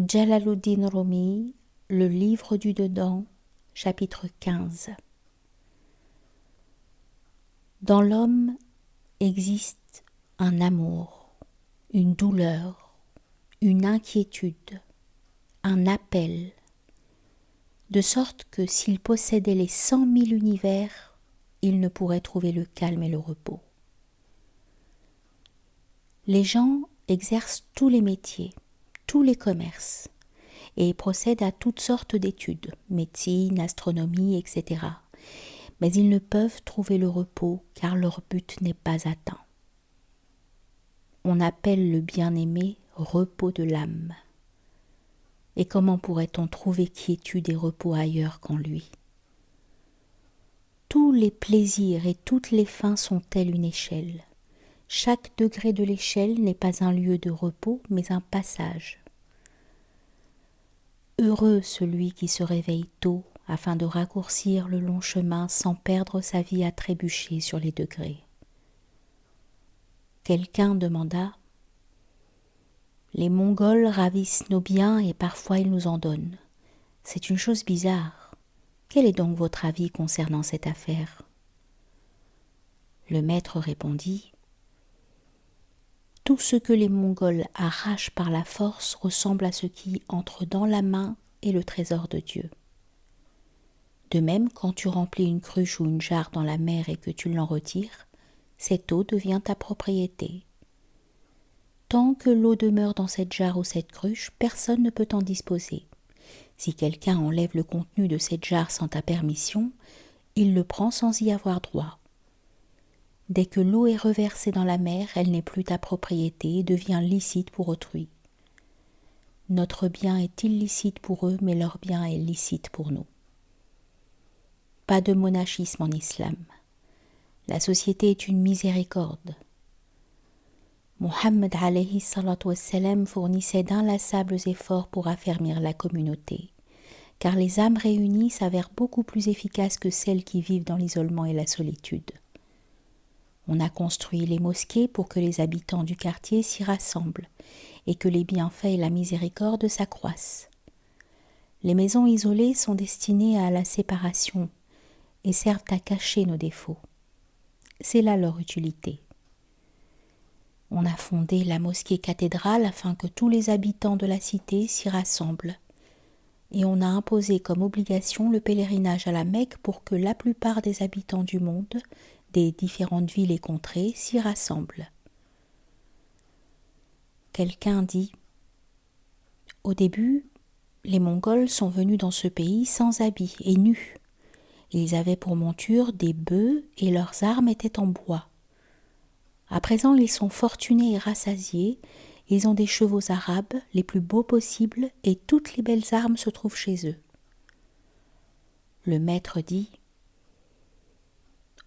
Jalaluddin Rumi, le livre du dedans, chapitre 15. Dans l'homme existe un amour, une douleur, une inquiétude, un appel, de sorte que s'il possédait les 100 000 univers, il ne pourrait trouver le calme et le repos. Les gens exercent tous les métiers, tous les commerces, et procèdent à toutes sortes d'études, médecine, astronomie, etc. Mais ils ne peuvent trouver le repos car leur but n'est pas atteint. On appelle le bien-aimé repos de l'âme. Et comment pourrait-on trouver quiétude et repos ailleurs qu'en lui? Tous les plaisirs et toutes les fins sont telles une échelle. Chaque degré de l'échelle n'est pas un lieu de repos, mais un passage. Heureux celui qui se réveille tôt afin de raccourcir le long chemin sans perdre sa vie à trébucher sur les degrés. Quelqu'un demanda : les Mongols ravissent nos biens et parfois ils nous en donnent. C'est une chose bizarre. Quel est donc votre avis concernant cette affaire ? Le maître répondit : tout ce que les Mongols arrachent par la force ressemble à ce qui entre dans la main et le trésor de Dieu. De même, quand tu remplis une cruche ou une jarre dans la mer et que tu l'en retires, cette eau devient ta propriété. Tant que l'eau demeure dans cette jarre ou cette cruche, personne ne peut en disposer. Si quelqu'un enlève le contenu de cette jarre sans ta permission, il le prend sans y avoir droit. Dès que l'eau est reversée dans la mer, elle n'est plus ta propriété et devient licite pour autrui. Notre bien est illicite pour eux, mais leur bien est licite pour nous. Pas de monachisme en islam. La société est une miséricorde. Mohammed alayhi salatu wassalam fournissait d'inlassables efforts pour affermir la communauté, car les âmes réunies s'avèrent beaucoup plus efficaces que celles qui vivent dans l'isolement et la solitude. On a construit les mosquées pour que les habitants du quartier s'y rassemblent et que les bienfaits et la miséricorde s'accroissent. Les maisons isolées sont destinées à la séparation et servent à cacher nos défauts. C'est là leur utilité. On a fondé la mosquée cathédrale afin que tous les habitants de la cité s'y rassemblent. Et on a imposé comme obligation le pèlerinage à la Mecque pour que la plupart des habitants du monde, des différentes villes et contrées, s'y rassemblent. Quelqu'un dit : au début, les Mongols sont venus dans ce pays sans habits et nus. Ils avaient pour monture des bœufs et leurs armes étaient en bois. À présent, ils sont fortunés et rassasiés. Ils ont des chevaux arabes, les plus beaux possibles, et toutes les belles armes se trouvent chez eux. Le maître dit :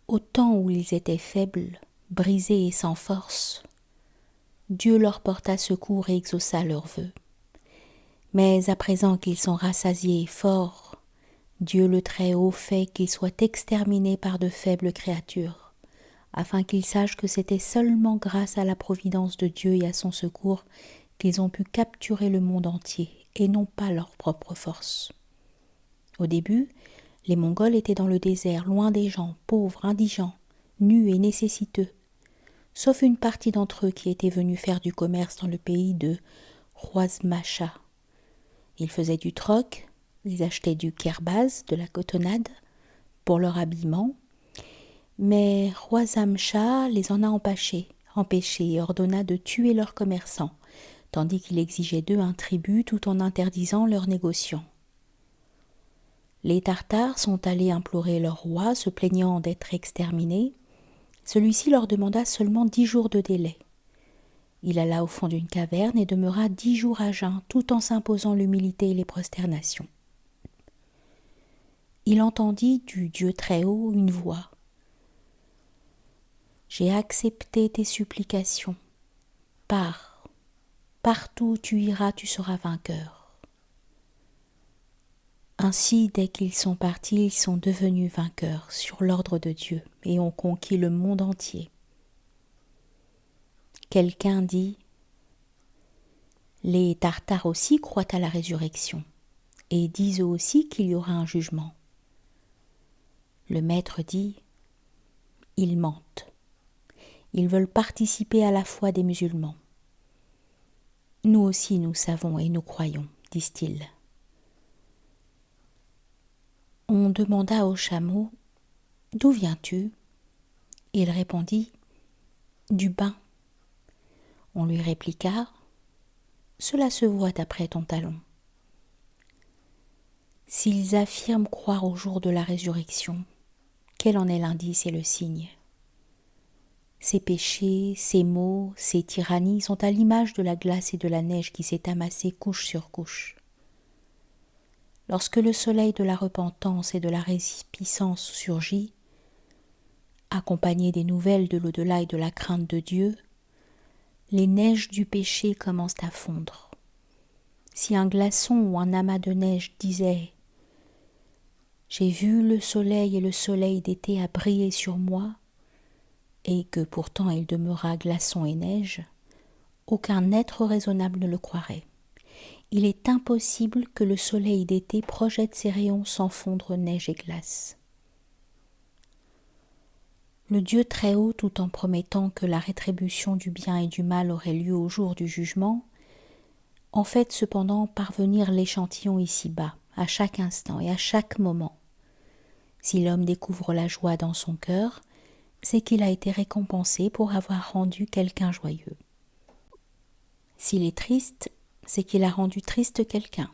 au temps où ils étaient faibles, brisés et sans force, Dieu leur porta secours et exauça leurs vœux. Mais à présent qu'ils sont rassasiés et forts, Dieu le Très-Haut fait qu'ils soient exterminés par de faibles créatures, afin qu'ils sachent que c'était seulement grâce à la providence de Dieu et à son secours qu'ils ont pu capturer le monde entier, et non pas leur propre force. Au début, les Mongols étaient dans le désert, loin des gens, pauvres, indigents, nus et nécessiteux, sauf une partie d'entre eux qui étaient venus faire du commerce dans le pays de Khwazmasha. Ils faisaient du troc, ils achetaient du kerbaz, de la cotonnade, pour leur habillement, mais Khwazmasha les en a empêchés et ordonna de tuer leurs commerçants, tandis qu'il exigeait d'eux un tribut tout en interdisant leurs négociants. Les Tartares sont allés implorer leur roi, se plaignant d'être exterminés. Celui-ci leur demanda seulement 10 jours de délai. Il alla au fond d'une caverne et demeura 10 jours à jeun, tout en s'imposant l'humilité et les prosternations. Il entendit du Dieu Très-Haut une voix. « J'ai accepté tes supplications. Pars. Partout où tu iras, tu seras vainqueur. » Ainsi, dès qu'ils sont partis, ils sont devenus vainqueurs sur l'ordre de Dieu et ont conquis le monde entier. Quelqu'un dit : Les Tartares aussi croient à la résurrection et disent eux aussi qu'il y aura un jugement. Le maître dit « Ils mentent. Ils veulent participer à la foi des musulmans. Nous aussi nous savons et nous croyons, disent-ils. » On demanda au chameau « D'où viens-tu » Il répondit « Du bain. » On lui répliqua « Cela se voit après ton talon. » S'ils affirment croire au jour de la résurrection, quel en est l'indice et le signe ? Ces péchés, ces maux, ces tyrannies sont à l'image de la glace et de la neige qui s'est amassée couche sur couche. Lorsque le soleil de la repentance et de la résipiscence surgit, accompagné des nouvelles de l'au-delà et de la crainte de Dieu, les neiges du péché commencent à fondre. Si un glaçon ou un amas de neige disait « J'ai vu le soleil et le soleil d'été a brillé sur moi », et que pourtant il demeura glaçon et neige, aucun être raisonnable ne le croirait. Il est impossible que le soleil d'été projette ses rayons sans fondre neige et glace. Le Dieu très haut, tout en promettant que la rétribution du bien et du mal aurait lieu au jour du jugement, en fait cependant parvenir l'échantillon ici-bas, à chaque instant et à chaque moment. Si l'homme découvre la joie dans son cœur, c'est qu'il a été récompensé pour avoir rendu quelqu'un joyeux. S'il est triste, c'est qu'il a rendu triste quelqu'un.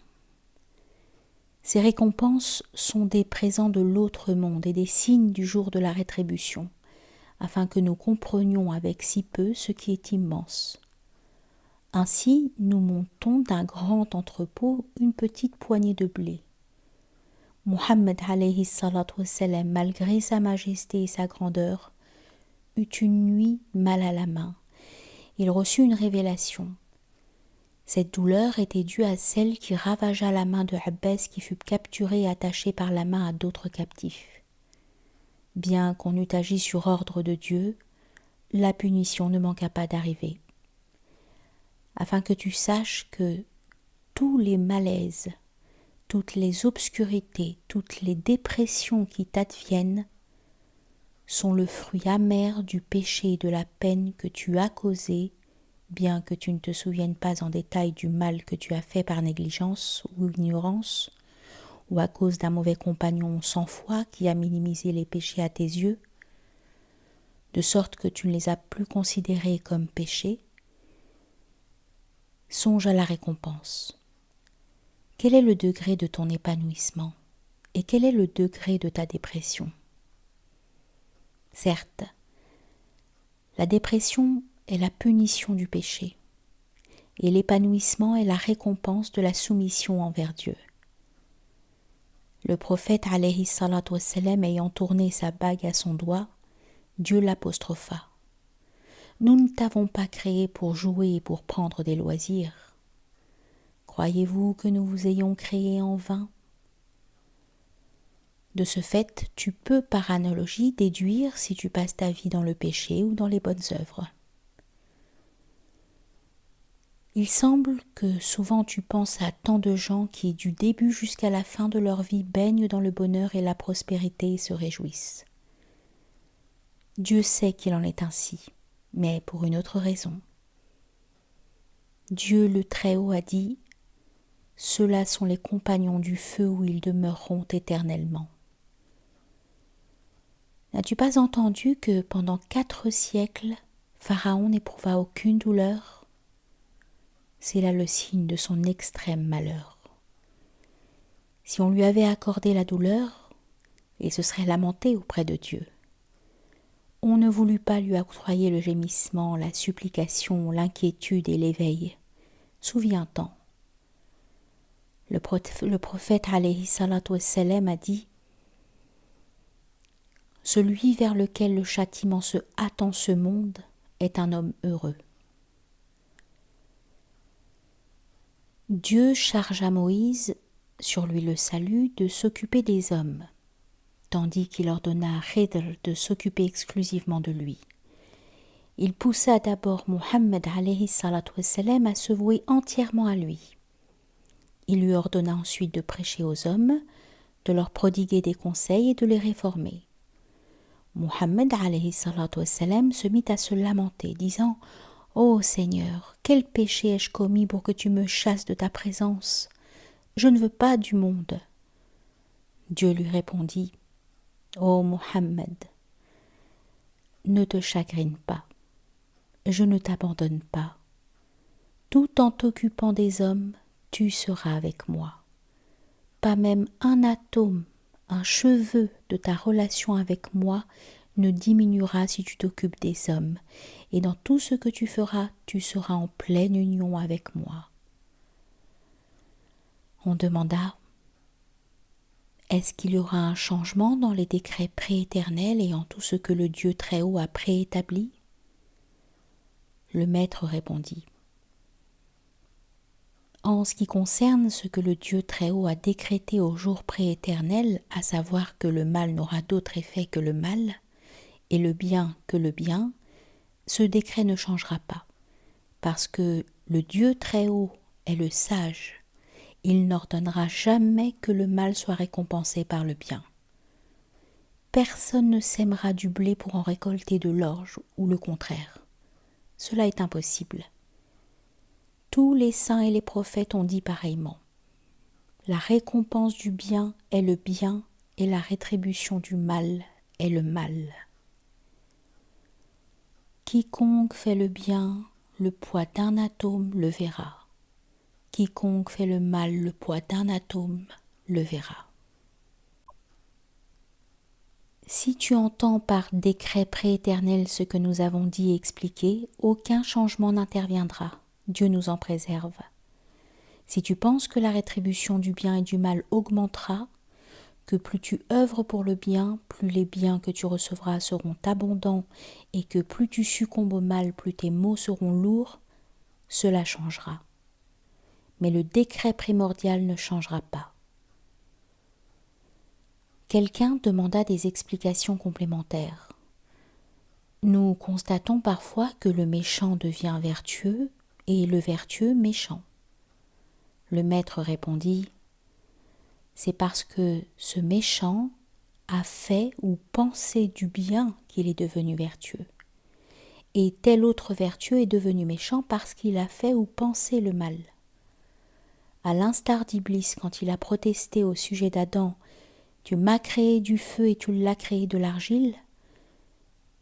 Ces récompenses sont des présents de l'autre monde et des signes du jour de la rétribution, afin que nous comprenions avec si peu ce qui est immense. Ainsi, nous montons d'un grand entrepôt une petite poignée de blé. Muhammad alayhi salatu wassalam, malgré sa majesté et sa grandeur, eut une nuit mal à la main. Il reçut une révélation. Cette douleur était due à celle qui ravagea la main de Abbas qui fut capturé et attaché par la main à d'autres captifs. Bien qu'on eût agi sur ordre de Dieu, la punition ne manqua pas d'arriver. Afin que tu saches que tous les malaises, toutes les obscurités, toutes les dépressions qui t'adviennent sont le fruit amer du péché et de la peine que tu as causé, bien que tu ne te souviennes pas en détail du mal que tu as fait par négligence ou ignorance, ou à cause d'un mauvais compagnon sans foi qui a minimisé les péchés à tes yeux, de sorte que tu ne les as plus considérés comme péchés. Songe à la récompense. Quel est le degré de ton épanouissement et quel est le degré de ta dépression ? Certes, la dépression est la punition du péché et l'épanouissement est la récompense de la soumission envers Dieu. Le prophète alayhi salatu wassalam ayant tourné sa bague à son doigt, Dieu l'apostropha. Nous ne t'avons pas créé pour jouer et pour prendre des loisirs. Croyez-vous que nous vous ayons créé en vain ? De ce fait, tu peux par analogie déduire si tu passes ta vie dans le péché ou dans les bonnes œuvres. Il semble que souvent tu penses à tant de gens qui, du début jusqu'à la fin de leur vie, baignent dans le bonheur et la prospérité et se réjouissent. Dieu sait qu'il en est ainsi, mais pour une autre raison. Dieu le Très-Haut a dit « Ceux-là sont les compagnons du feu où ils demeureront éternellement. » N'as-tu pas entendu que pendant 4 siècles, Pharaon n'éprouva aucune douleur ? C'est là le signe de son extrême malheur. Si on lui avait accordé la douleur, il se serait lamenté auprès de Dieu. On ne voulut pas lui octroyer le gémissement, la supplication, l'inquiétude et l'éveil. Souviens-t'en. Le prophète alayhi salatu wassalam a dit « Celui vers lequel le châtiment se hâte en ce monde est un homme heureux. » Dieu chargea Moïse, sur lui le salut, de s'occuper des hommes, tandis qu'il ordonna à Khidr de s'occuper exclusivement de lui. Il poussa d'abord Muhammad alayhi salatu wassalam à se vouer entièrement à lui. Il lui ordonna ensuite de prêcher aux hommes, de leur prodiguer des conseils et de les réformer. Muhammad alayhi salatu wassalam se mit à se lamenter, disant « Ô Seigneur, quel péché ai-je commis pour que tu me chasses de ta présence? Je ne veux pas du monde. » Dieu lui répondit « Ô Muhammad, ne te chagrine pas, je ne t'abandonne pas. Tout en t'occupant des hommes, tu seras avec moi. Pas même un atome, un cheveu de ta relation avec moi ne diminuera si tu t'occupes des hommes, et dans tout ce que tu feras, tu seras en pleine union avec moi. » On demanda « Est-ce qu'il y aura un changement dans les décrets prééternels et en tout ce que le Dieu Très-Haut a préétabli ?» Le maître répondit « En ce qui concerne ce que le Dieu Très-Haut a décrété au jour prééternel, à savoir que le mal n'aura d'autre effet que le mal, et le bien que le bien, ce décret ne changera pas, parce que le Dieu Très-Haut est le sage. Il n'ordonnera jamais que le mal soit récompensé par le bien. Personne ne sèmera du blé pour en récolter de l'orge ou le contraire. Cela est impossible. Tous les saints et les prophètes ont dit pareillement. La récompense du bien est le bien et la rétribution du mal est le mal. Quiconque fait le bien, le poids d'un atome le verra. Quiconque fait le mal, le poids d'un atome le verra. Si tu entends par décret prééternel ce que nous avons dit et expliqué, aucun changement n'interviendra. Dieu nous en préserve. Si tu penses que la rétribution du bien et du mal augmentera, que plus tu œuvres pour le bien, plus les biens que tu recevras seront abondants et que plus tu succombes au mal, plus tes maux seront lourds, cela changera. Mais le décret primordial ne changera pas. Quelqu'un demanda des explications complémentaires. Nous constatons parfois que le méchant devient vertueux et le vertueux méchant. Le maître répondit « C'est parce que ce méchant a fait ou pensé du bien qu'il est devenu vertueux. Et tel autre vertueux est devenu méchant parce qu'il a fait ou pensé le mal. » À l'instar d'Iblis, quand il a protesté au sujet d'Adam, « Tu m'as créé du feu et tu l'as créé de l'argile »,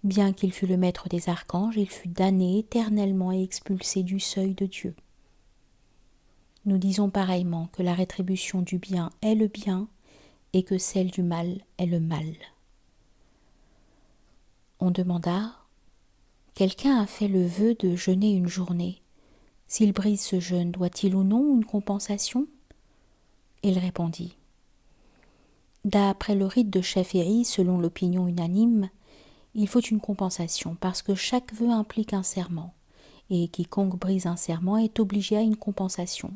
bien qu'il fût le maître des archanges, il fut damné éternellement et expulsé du seuil de Dieu. Nous disons pareillement que la rétribution du bien est le bien et que celle du mal est le mal. On demanda, quelqu'un a fait le vœu de jeûner une journée. S'il brise ce jeûne, doit-il ou non une compensation? Il répondit, d'après le rite de Shafi'i, selon l'opinion unanime, il faut une compensation parce que chaque vœu implique un serment et quiconque brise un serment est obligé à une compensation.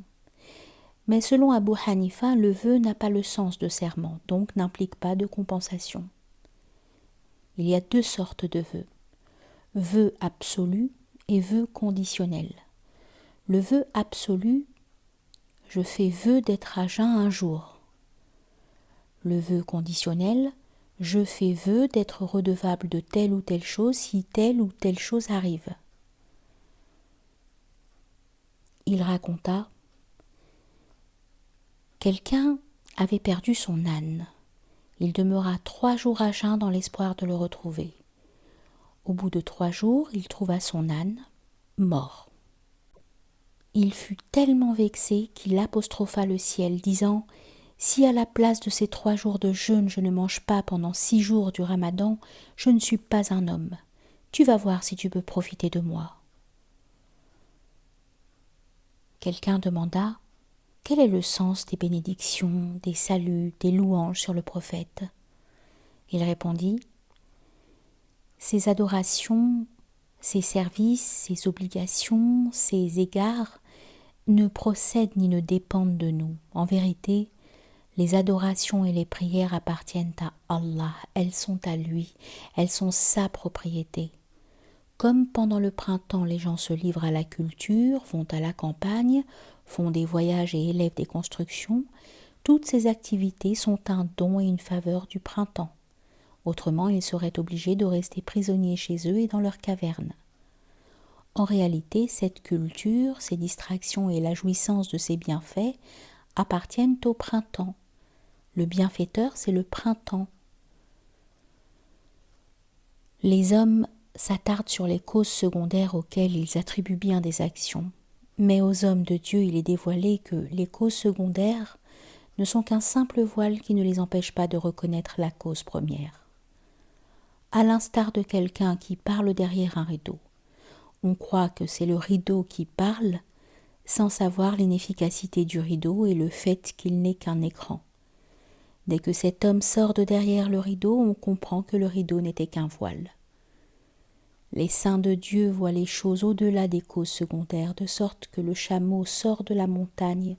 Mais selon Abu Hanifa, le vœu n'a pas le sens de serment, donc n'implique pas de compensation. Il y a deux sortes de vœux, vœu absolu et vœu conditionnel. Le vœu absolu, je fais vœu d'être à jeun un jour. Le vœu conditionnel, je fais vœu d'être redevable de telle ou telle chose si telle ou telle chose arrive. Il raconta, quelqu'un avait perdu son âne. Il demeura 3 jours à jeun dans l'espoir de le retrouver. Au bout de 3 jours, il trouva son âne mort. Il fut tellement vexé qu'il apostropha le ciel, disant « Si à la place de ces 3 jours de jeûne je ne mange pas pendant 6 jours du Ramadan, je ne suis pas un homme. Tu vas voir si tu peux profiter de moi. » Quelqu'un demanda « Quel est le sens des bénédictions, des saluts, des louanges sur le prophète ?» Il répondit « Ces adorations, ces services, ces obligations, ces égards ne procèdent ni ne dépendent de nous. En vérité, les adorations et les prières appartiennent à Allah, elles sont à lui, elles sont sa propriété. Comme pendant le printemps, les gens se livrent à la culture, vont à la campagne, font des voyages et élèvent des constructions, toutes ces activités sont un don et une faveur du printemps. Autrement, ils seraient obligés de rester prisonniers chez eux et dans leurs cavernes. En réalité, cette culture, ces distractions et la jouissance de ces bienfaits appartiennent au printemps. Le bienfaiteur, c'est le printemps. Les hommes s'attardent sur les causes secondaires auxquelles ils attribuent bien des actions. Mais aux hommes de Dieu, il est dévoilé que les causes secondaires ne sont qu'un simple voile qui ne les empêche pas de reconnaître la cause première. À l'instar de quelqu'un qui parle derrière un rideau. On croit que c'est le rideau qui parle, sans savoir l'inefficacité du rideau et le fait qu'il n'est qu'un écran. Dès que cet homme sort de derrière le rideau, on comprend que le rideau n'était qu'un voile. Les saints de Dieu voient les choses au-delà des causes secondaires, de sorte que le chameau sort de la montagne,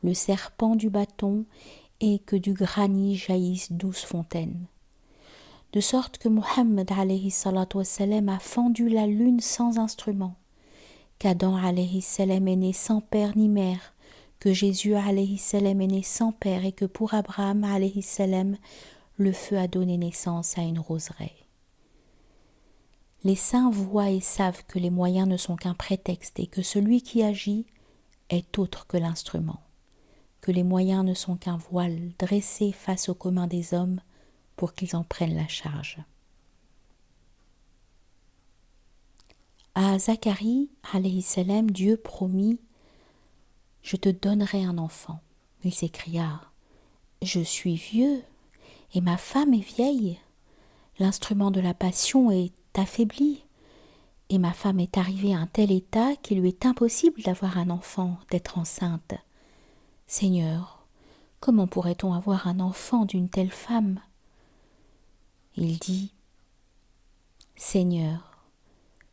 le serpent du bâton, et que du granit jaillissent 12 fontaines. De sorte que Mohammed alayhi salatu wassalam a fendu la lune sans instrument, qu'Adam alayhi salam est né sans père ni mère, que Jésus alayhi salam est né sans père et que pour Abraham alayhi salam, le feu a donné naissance à une roseraie. Les saints voient et savent que les moyens ne sont qu'un prétexte et que celui qui agit est autre que l'instrument, que les moyens ne sont qu'un voile dressé face au commun des hommes pour qu'ils en prennent la charge. À Zacharie, alayhi salam, Dieu promit « Je te donnerai un enfant ». Il s'écria « Je suis vieux et ma femme est vieille. L'instrument de la passion est affaibli et ma femme est arrivée à un tel état qu'il lui est impossible d'avoir un enfant, d'être enceinte. Seigneur, comment pourrait-on avoir un enfant d'une telle femme ?» Il dit « Seigneur,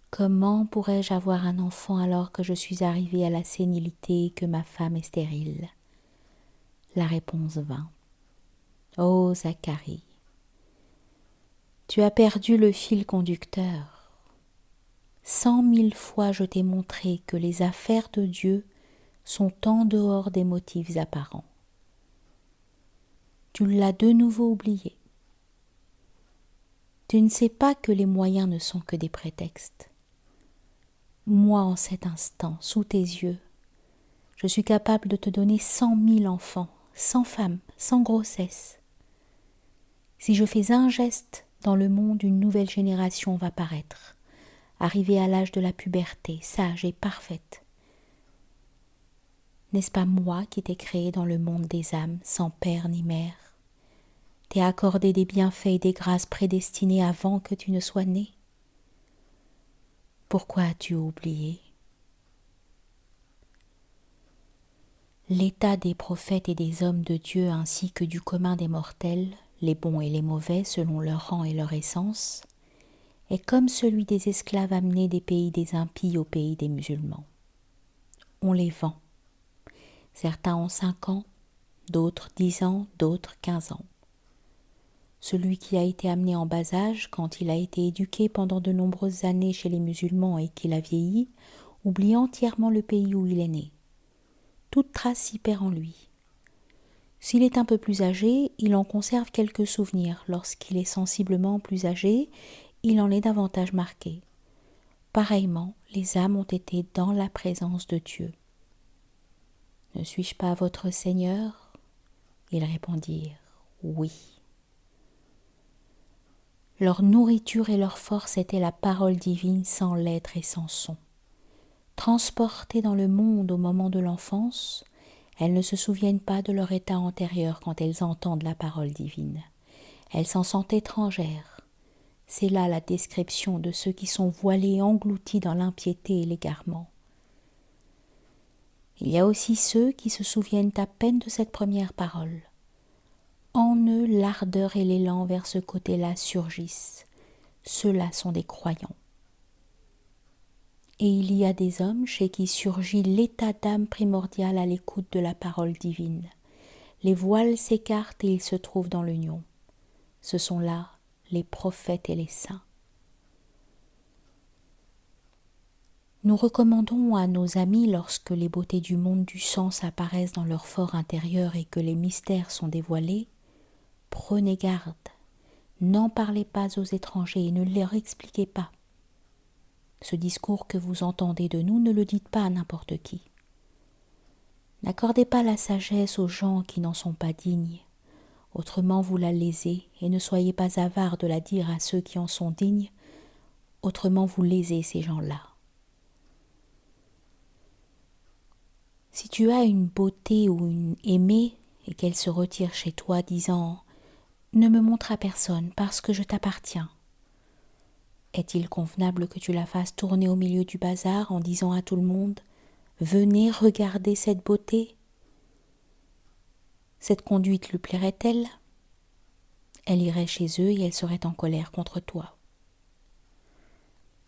comment pourrais-je avoir un enfant alors que je suis arrivé à la sénilité et que ma femme est stérile ?» La réponse vint. Ô Zacharie, tu as perdu le fil conducteur. 100 000 fois je t'ai montré que les affaires de Dieu sont en dehors des motifs apparents. Tu l'as de nouveau oublié. Tu ne sais pas que les moyens ne sont que des prétextes. Moi, en cet instant, sous tes yeux, je suis capable de te donner 100 000 enfants, sans femme, sans grossesse. Si je fais un geste dans le monde, une nouvelle génération va paraître, arrivée à l'âge de la puberté, sage et parfaite. N'est-ce pas moi qui t'ai créé dans le monde des âmes, sans père ni mère? T'ai accordé des bienfaits et des grâces prédestinées avant que tu ne sois né. Pourquoi as-tu oublié? L'état des prophètes et des hommes de Dieu ainsi que du commun des mortels, les bons et les mauvais selon leur rang et leur essence, est comme celui des esclaves amenés des pays des impies au pays des musulmans. On les vend. Certains ont 5 ans, d'autres 10 ans, d'autres 15 ans. Celui qui a été amené en bas âge, quand il a été éduqué pendant de nombreuses années chez les musulmans et qu'il a vieilli, oublie entièrement le pays où il est né. Toute trace s'y perd en lui. S'il est un peu plus âgé, il en conserve quelques souvenirs. Lorsqu'il est sensiblement plus âgé, il en est davantage marqué. Pareillement, les âmes ont été dans la présence de Dieu. « Ne suis-je pas votre Seigneur ?» Ils répondirent « Oui ». Leur nourriture et leur force étaient la parole divine sans lettres et sans son. Transportées dans le monde au moment de l'enfance, elles ne se souviennent pas de leur état antérieur quand elles entendent la parole divine. Elles s'en sentent étrangères. C'est là la description de ceux qui sont voilés et engloutis dans l'impiété et l'égarement. Il y a aussi ceux qui se souviennent à peine de cette première parole. En eux, l'ardeur et l'élan vers ce côté-là surgissent. Ceux-là sont des croyants. Et il y a des hommes chez qui surgit l'état d'âme primordial à l'écoute de la parole divine. Les voiles s'écartent et ils se trouvent dans l'union. Ce sont là les prophètes et les saints. Nous recommandons à nos amis, lorsque les beautés du monde du sens apparaissent dans leur fort intérieur et que les mystères sont dévoilés, prenez garde, n'en parlez pas aux étrangers et ne leur expliquez pas. Ce discours que vous entendez de nous, ne le dites pas à n'importe qui. N'accordez pas la sagesse aux gens qui n'en sont pas dignes, autrement vous la lésez, et ne soyez pas avare de la dire à ceux qui en sont dignes, autrement vous lésez ces gens-là. Si tu as une beauté ou une aimée et qu'elle se retire chez toi disant « Ne me montre à personne parce que je t'appartiens », est-il convenable que tu la fasses tourner au milieu du bazar en disant à tout le monde « Venez regarder cette beauté ». Cette conduite lui plairait-elle ? Elle irait chez eux et elle serait en colère contre toi.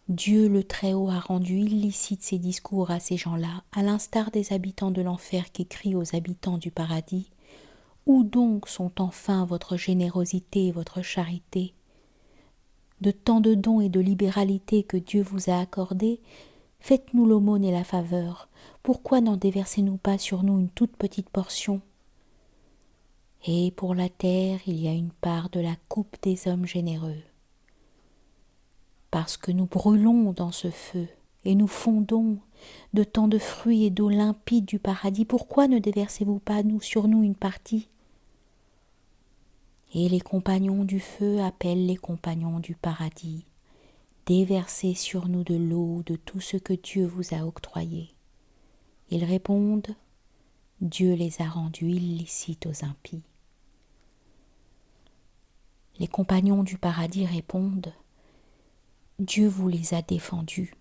Dieu le Très-Haut a rendu illicite ces discours à ces gens-là, à l'instar des habitants de l'enfer qui crient aux habitants du paradis. Où donc sont enfin votre générosité et votre charité ? De tant de dons et de libéralité que Dieu vous a accordés, faites-nous l'aumône et la faveur. Pourquoi n'en déversez-nous pas sur nous une toute petite portion ? Et pour la terre, il y a une part de la coupe des hommes généreux. Parce que nous brûlons dans ce feu et nous fondons de tant de fruits et d'eau limpide du paradis, pourquoi ne déversez-vous pas sur nous une partie ? Et les compagnons du feu appellent les compagnons du paradis. Déversez sur nous de l'eau, de tout ce que Dieu vous a octroyé. Ils répondent, Dieu les a rendus illicites aux impies. Les compagnons du paradis répondent, Dieu vous les a défendus.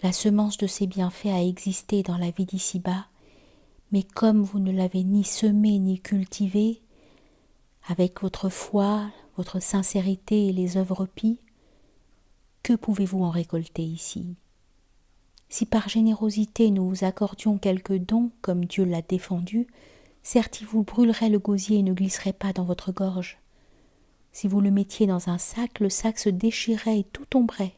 La semence de ses bienfaits a existé dans la vie d'ici-bas, mais comme vous ne l'avez ni semée ni cultivée, avec votre foi, votre sincérité et les œuvres pies, que pouvez-vous en récolter ici ? Si par générosité nous vous accordions quelques dons, comme Dieu l'a défendu, certes il vous brûlerait le gosier et ne glisserait pas dans votre gorge. Si vous le mettiez dans un sac, le sac se déchirerait et tout tomberait.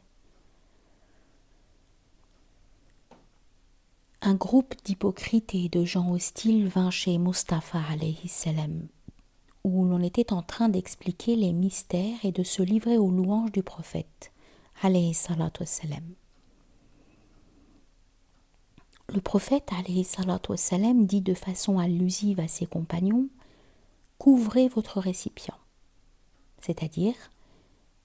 Un groupe d'hypocrites et de gens hostiles vint chez Mustapha alayhi salam, où l'on était en train d'expliquer les mystères et de se livrer aux louanges du prophète alayhi salatu wassalam. Le prophète alayhi salatu wassalam dit de façon allusive à ses compagnons « Couvrez votre récipient », c'est-à-dire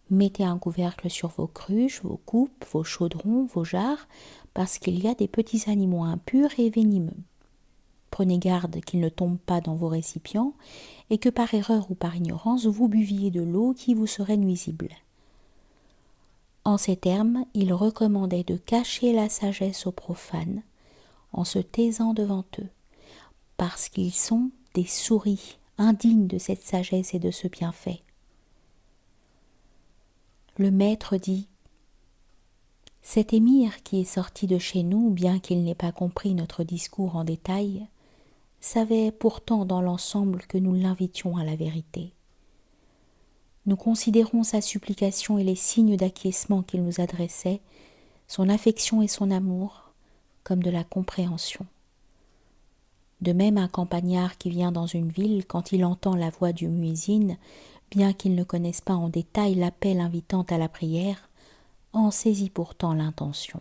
mettez un couvercle sur vos cruches, vos coupes, vos chaudrons, vos jarres, parce qu'il y a des petits animaux impurs et venimeux. Prenez garde qu'ils ne tombent pas dans vos récipients et que par erreur ou par ignorance vous buviez de l'eau qui vous serait nuisible. En ces termes, il recommandait de cacher la sagesse aux profanes en se taisant devant eux, parce qu'ils sont des souris indignes de cette sagesse et de ce bienfait. Le maître dit « Cet émir qui est sorti de chez nous, bien qu'il n'ait pas compris notre discours en détail, savait pourtant dans l'ensemble que nous l'invitions à la vérité. Nous considérons sa supplication et les signes d'acquiescement qu'il nous adressait, son affection et son amour, comme de la compréhension. De même, un campagnard qui vient dans une ville, quand il entend la voix du muezzin, bien qu'il ne connaisse pas en détail l'appel invitant à la prière, en saisit pourtant l'intention.